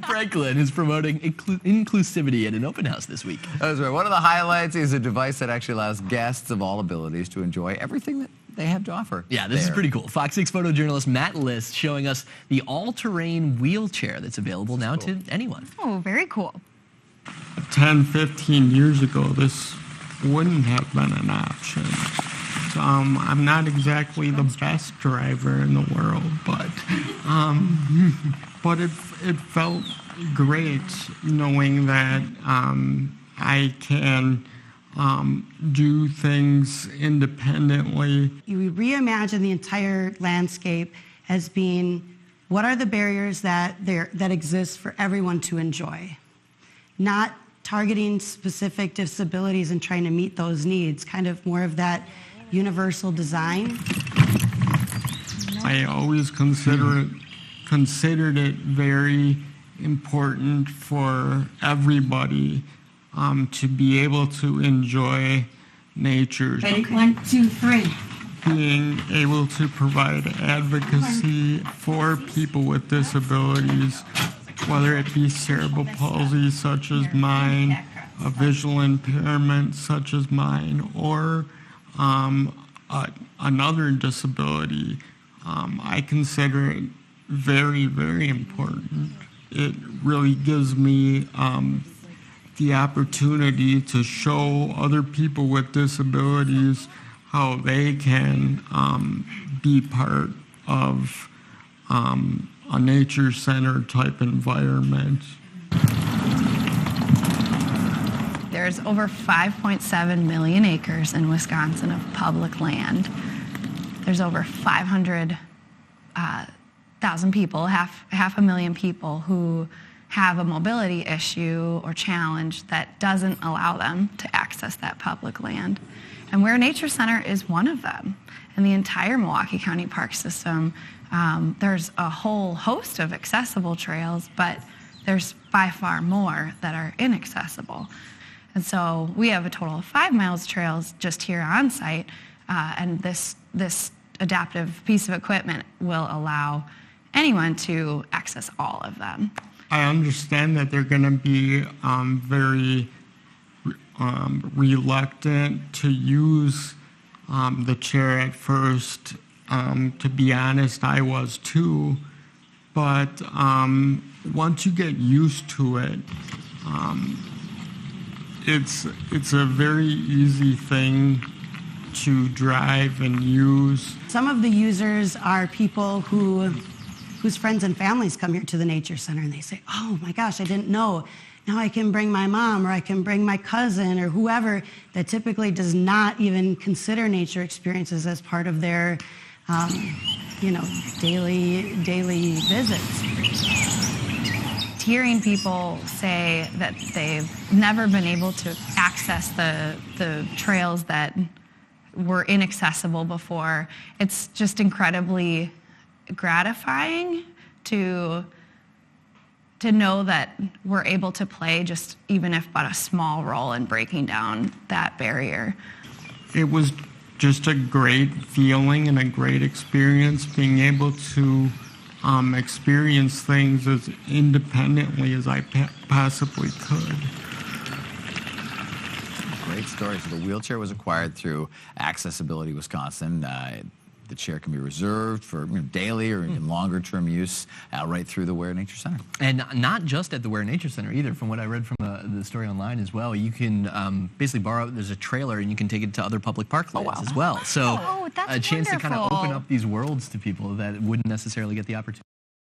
Franklin is promoting inclusivity at an open house this week. That's right. One of the highlights is a device that actually allows guests of all abilities to enjoy everything that they have to offer. Yeah, this is pretty cool. Fox 6 photojournalist Matt List showing us the all-terrain wheelchair that's available now to anyone. Oh, very cool. 10, 15 years ago, this wouldn't have been an option. I'm not exactly the best driver in the world, but it felt great knowing that I can do things independently. You reimagine the entire landscape as being, what are the barriers that exist for everyone to enjoy? Not targeting specific disabilities and trying to meet those needs, kind of more of that universal design. I always considered it very important for everybody to be able to enjoy nature. Ready? 1, 2, 3. Being able to provide advocacy for people with disabilities, whether it be cerebral palsy such as mine, a visual impairment such as mine, or another disability, I consider it very, very important. It really gives me the opportunity to show other people with disabilities how they can be part of a nature center type environment. There's over 5.7 million acres in Wisconsin of public land. There's over 500,000 people, half a million people who have a mobility issue or challenge that doesn't allow them to access that public land. And Wehr Nature Center is one of them. In the entire Milwaukee County Park System, there's a whole host of accessible trails, but there's by far more that are inaccessible. And so we have a total of 5 miles of trails just here on site, and this adaptive piece of equipment will allow anyone to access all of them. I understand that they're going to be very reluctant to use the chair at first. To be honest, I was too. But once you get used to it, it's a very easy thing to drive and use. Some of the users are people whose friends and families come here to the Nature Center and they say, oh my gosh, I didn't know. Now I can bring my mom or I can bring my cousin or whoever that typically does not even consider nature experiences as part of their daily visits. Hearing people say that they've never been able to access the trails that were inaccessible before, it's just incredibly gratifying to know that we're able to play just even if but a small role in breaking down that barrier. It was just a great feeling and a great experience being able to experience things as independently as I possibly could. Great story. So the wheelchair was acquired through Accessibility Wisconsin. The chair can be reserved for daily or even longer-term use right through the Wehr Nature Center. And not just at the Wehr Nature Center either. From what I read from the story online as well, you can basically borrow, there's a trailer and you can take it to other public parklands as well. So that's a chance to kind of wonderful. open up these worlds to people that wouldn't necessarily get the opportunity.